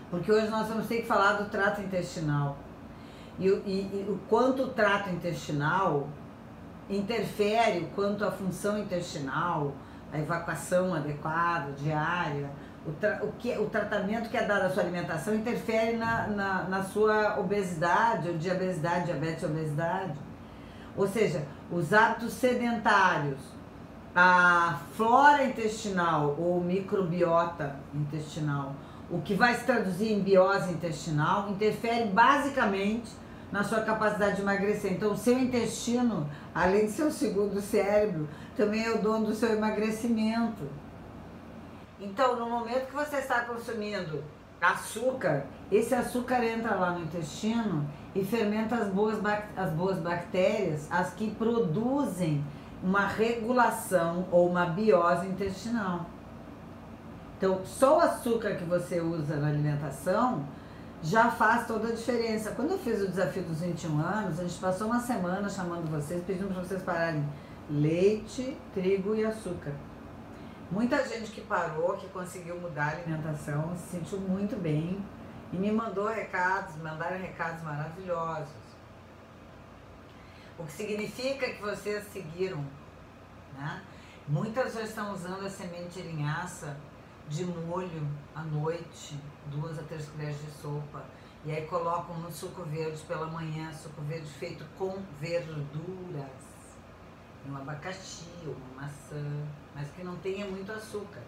porque hoje nós vamos ter que falar do trato intestinal e o quanto o trato intestinal interfere, o quanto a função intestinal, a evacuação adequada, diária, o tratamento que é dado à sua alimentação interfere na sua obesidade, ou diabetes, obesidade. Ou seja, os hábitos sedentários, a flora intestinal ou microbiota intestinal, o que vai se traduzir em biose intestinal, interfere basicamente na sua capacidade de emagrecer. Então, o seu intestino, além de ser o segundo cérebro, também é o dono do seu emagrecimento. Então, no momento que você está consumindo açúcar, esse açúcar entra lá no intestino e fermenta as boas bactérias, as que produzem uma regulação ou uma biose intestinal. Então, só o açúcar que você usa na alimentação já faz toda a diferença. Quando eu fiz o desafio dos 21 anos, a gente passou uma semana chamando vocês, pedindo para vocês pararem leite, trigo e açúcar. Muita gente que parou, que conseguiu mudar a alimentação, se sentiu muito bem e me mandaram recados maravilhosos. O que significa que vocês seguiram, né? Muitas já estão usando a semente de linhaça de molho à noite, 2 a 3 colheres de sopa, e aí colocam no suco verde pela manhã, suco verde feito com verduras, um abacaxi, uma maçã, mas que não tenha muito açúcar.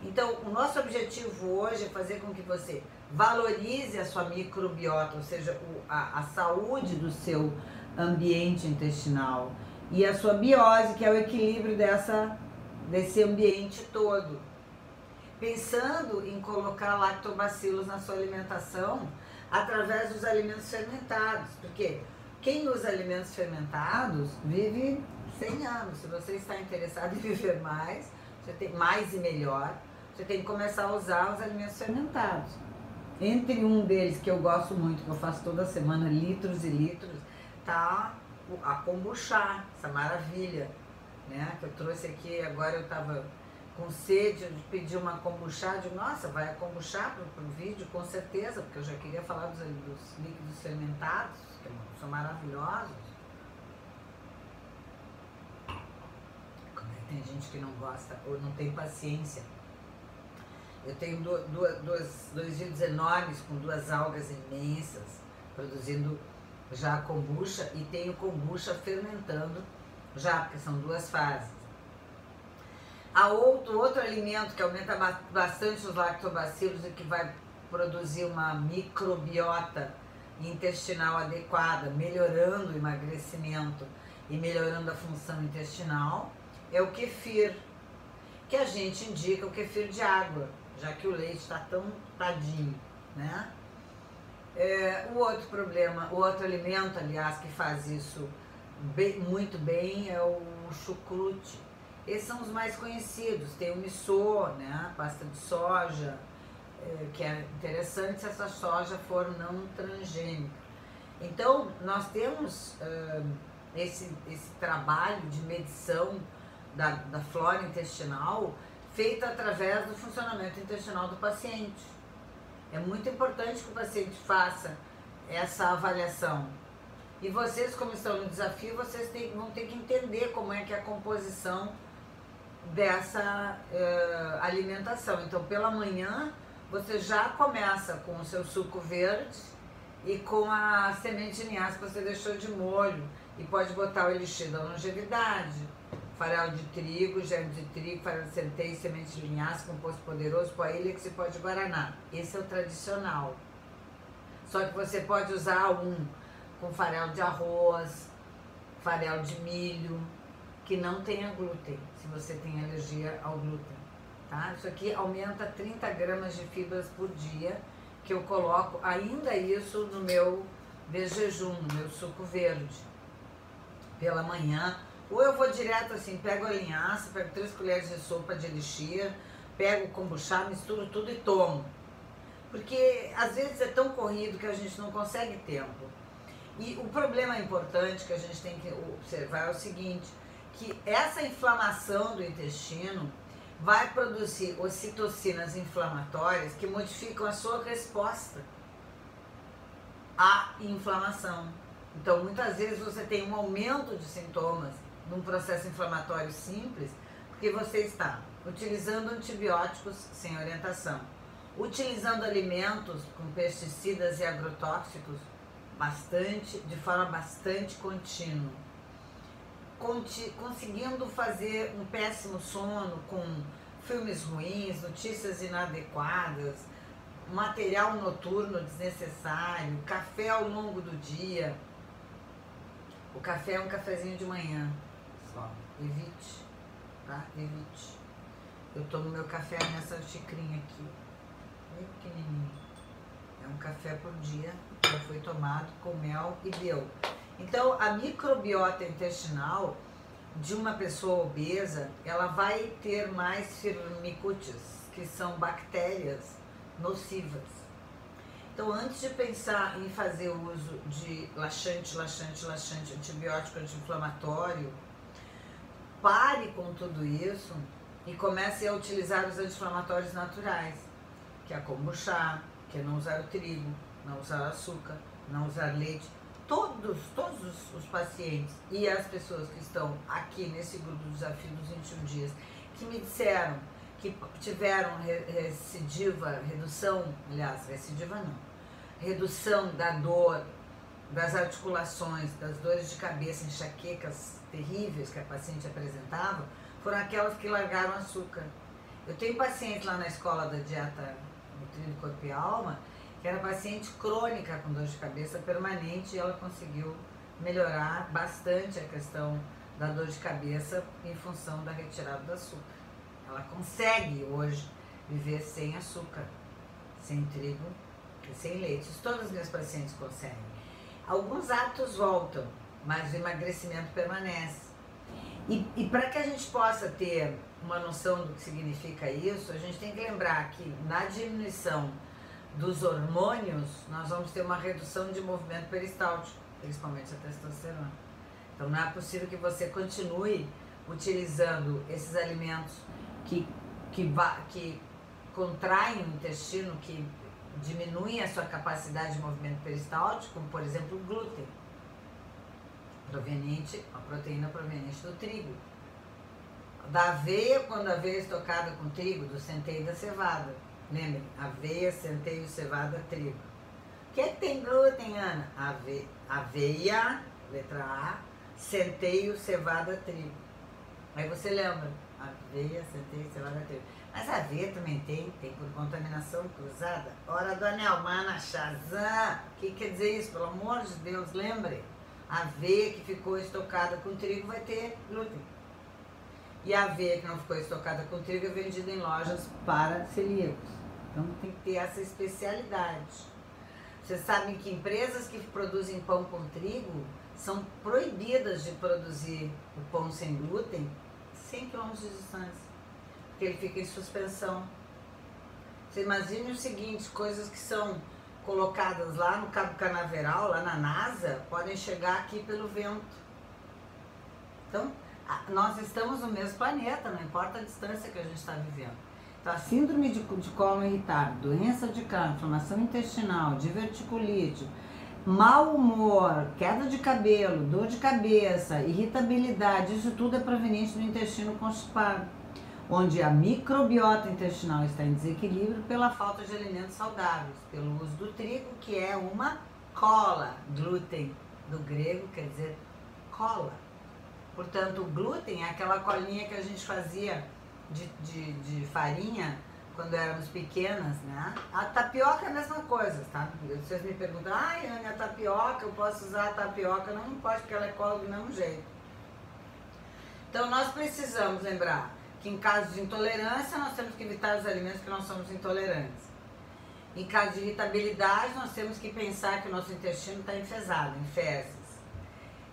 Então, o nosso objetivo hoje é fazer com que você valorize a sua microbiota, ou seja, a saúde do seu ambiente intestinal e a sua biose, que é o equilíbrio desse ambiente todo. Pensando em colocar lactobacilos na sua alimentação através dos alimentos fermentados, porque quem usa alimentos fermentados vive 100 anos. Se você está interessado em viver mais, você tem mais e melhor, você tem que começar a usar os alimentos fermentados. Entre um deles que eu gosto muito, que eu faço toda semana, litros e litros, tá a kombucha, essa maravilha, né? Que eu trouxe aqui, agora eu estava com sede de pedir uma kombucha, de nossa, vai a kombucha pro vídeo, com certeza, porque eu já queria falar dos líquidos fermentados, que são maravilhosos. Tem gente que não gosta ou não tem paciência. Eu tenho dois vidros enormes com 2 algas imensas, produzindo já kombucha, e tenho kombucha fermentando já, porque são 2 fases. Há outro alimento que aumenta bastante os lactobacilos e que vai produzir uma microbiota intestinal adequada, melhorando o emagrecimento e melhorando a função intestinal, é o kefir, que a gente indica o kefir de água, já que o leite está tão tadinho, né? O outro alimento, aliás, que faz isso muito bem é o chucrute. Esses são os mais conhecidos. Tem o missô, né? Pasta de soja, que é interessante se essa soja for não transgênica. Então, nós temos esse trabalho de medição da flora intestinal feito através do funcionamento intestinal do paciente. É muito importante que o paciente faça essa avaliação. E vocês, como estão no desafio, vocês vão ter que entender como é que é a composição dessa alimentação. Então, pela manhã, você já começa com o seu suco verde e com a semente de linhaça que você deixou de molho. E pode botar o elixir da longevidade, farelo de trigo, germe de trigo, farelo de centeio, semente de linhaça, composto poderoso, pó ílex e pó de guaraná. Esse é o tradicional. Só que você pode usar um com farelo de arroz, farelo de milho, que não tenha glúten, se você tem alergia ao glúten, tá? Isso aqui aumenta 30 gramas de fibras por dia, que eu coloco ainda isso no meu de jejum, no meu suco verde, pela manhã. Ou eu vou direto assim, pego a linhaça, pego 3 colheres de sopa de elixir, pego o kombucha, misturo tudo e tomo. Porque às vezes é tão corrido que a gente não consegue tempo. E o problema importante que a gente tem que observar é o seguinte, que essa inflamação do intestino, vai produzir ocitocinas inflamatórias que modificam a sua resposta à inflamação. Então, muitas vezes você tem um aumento de sintomas num processo inflamatório simples, porque você está utilizando antibióticos sem orientação, utilizando alimentos com pesticidas e agrotóxicos de forma bastante contínua, conseguindo fazer um péssimo sono com filmes ruins, notícias inadequadas, material noturno desnecessário, café ao longo do dia. O café é um cafezinho de manhã, só. Evite, tá? Evite. Eu tomo meu café nessa xicrinha aqui, bem pequenininho. É um café por dia, já foi tomado com mel e deu. Então, a microbiota intestinal de uma pessoa obesa, ela vai ter mais firmicutes, que são bactérias nocivas. Então, antes de pensar em fazer uso de laxante, antibiótico, anti-inflamatório, pare com tudo isso e comece a utilizar os anti-inflamatórios naturais, que é a kombucha, que é não usar o trigo, não usar açúcar, não usar leite. Todos os pacientes e as pessoas que estão aqui nesse grupo do Desafio dos 21 Dias, que me disseram que tiveram redução da dor, das articulações, das dores de cabeça, enxaquecas terríveis que a paciente apresentava, foram aquelas que largaram açúcar. Eu tenho pacientes lá na escola da dieta Nutrindo Corpo e Alma, que era paciente crônica com dor de cabeça permanente, e ela conseguiu melhorar bastante a questão da dor de cabeça em função da retirada do açúcar. Ela consegue hoje viver sem açúcar, sem trigo e sem leite. Isso todos os meus pacientes conseguem. Alguns hábitos voltam, mas o emagrecimento permanece. E para que a gente possa ter uma noção do que significa isso, a gente tem que lembrar que na diminuição dos hormônios, nós vamos ter uma redução de movimento peristáltico, principalmente a testosterona. Então não é possível que você continue utilizando esses alimentos que contraem o intestino, que diminuem a sua capacidade de movimento peristáltico, como por exemplo o glúten, a proteína proveniente do trigo. Da aveia, quando a aveia é estocada com trigo, do centeio e da cevada. Lembrem, aveia, centeio, cevada, trigo. O que é que tem glúten, Ana? Aveia, letra A, centeio, cevada, trigo. Aí você lembra, aveia, centeio, cevada, trigo. Mas a aveia também tem por contaminação cruzada. Ora, dona Elmana Shazam, o que quer dizer isso? Pelo amor de Deus, lembre. A aveia que ficou estocada com trigo vai ter glúten. E a aveia que não ficou estocada com trigo é vendida em lojas para celíacos. Então tem que ter essa especialidade. Vocês sabem que empresas que produzem pão com trigo são proibidas de produzir o pão sem glúten 100 km de distância, porque ele fica em suspensão. Você imagine o seguinte, coisas que são colocadas lá no Cabo Canaveral, lá na NASA, podem chegar aqui pelo vento. Então, nós estamos no mesmo planeta, não importa a distância que a gente está vivendo. Então, a síndrome de cólon irritável, doença de Crohn, inflamação intestinal, diverticulite, mau humor, queda de cabelo, dor de cabeça, irritabilidade, isso tudo é proveniente do intestino constipado, onde a microbiota intestinal está em desequilíbrio pela falta de alimentos saudáveis, pelo uso do trigo, que é uma cola, glúten, do grego quer dizer cola. Portanto, o glúten é aquela colinha que a gente fazia de farinha quando éramos pequenas, né? A tapioca é a mesma coisa, tá? Vocês me perguntam, ai, Ana, a tapioca, eu posso usar a tapioca? Não pode, porque ela é cola do mesmo jeito. Então, nós precisamos lembrar que em caso de intolerância, nós temos que evitar os alimentos que nós somos intolerantes. Em caso de irritabilidade, nós temos que pensar que o nosso intestino está enfesado, em fezes.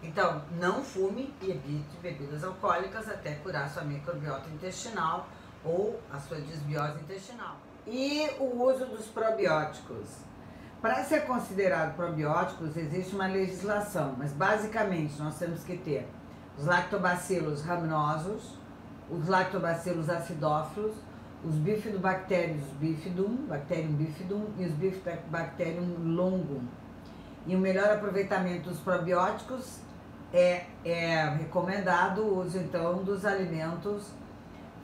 Então, não fume e evite bebidas alcoólicas até curar sua microbiota intestinal ou a sua desbiose intestinal. E o uso dos probióticos. Para ser considerado probióticos, existe uma legislação, mas basicamente nós temos que ter os lactobacilos rhamnosus, os lactobacilos acidófilos, os bifidobactérios bifidum, Bacterium bifidum e os bifidobacterium longum. E o melhor aproveitamento dos probióticos é recomendado o uso então dos alimentos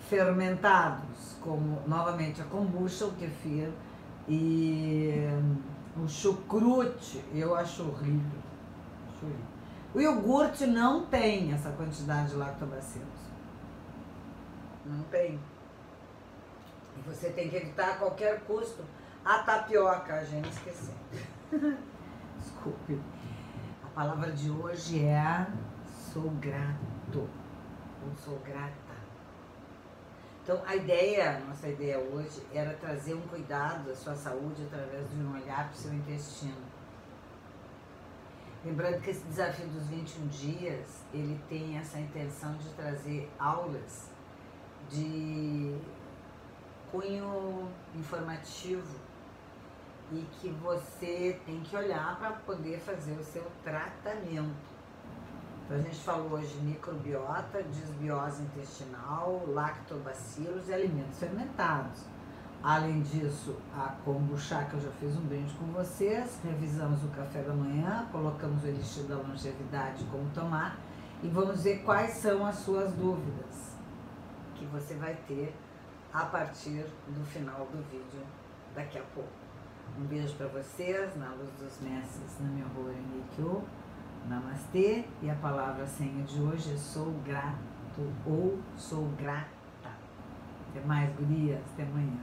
fermentados, como novamente a kombucha, o kefir e o chucrute. Eu acho horrível. O iogurte não tem essa quantidade de lactobacilos. Não tem. E você tem que evitar a qualquer custo a tapioca, a gente esqueceu. Desculpe. A palavra de hoje é sou grato. Ou sou grata. Então, nossa ideia hoje era trazer um cuidado da sua saúde através de um olhar para o seu intestino. Lembrando que esse desafio dos 21 dias, ele tem essa intenção de trazer aulas de cunho informativo e que você tem que olhar para poder fazer o seu tratamento. Então a gente falou hoje de microbiota, desbiose intestinal, lactobacilos e alimentos fermentados. Além disso, a kombucha, que eu já fiz um brinde com vocês, revisamos o café da manhã, colocamos o elixir da longevidade, como tomar, e vamos ver quais são as suas dúvidas que você vai ter a partir do final do vídeo daqui a pouco. Um beijo para vocês, na luz dos mestres, na minha rua Nikyo. Namastê, e a palavra senha de hoje é sou grato ou sou grata. Até mais, gurias, até amanhã.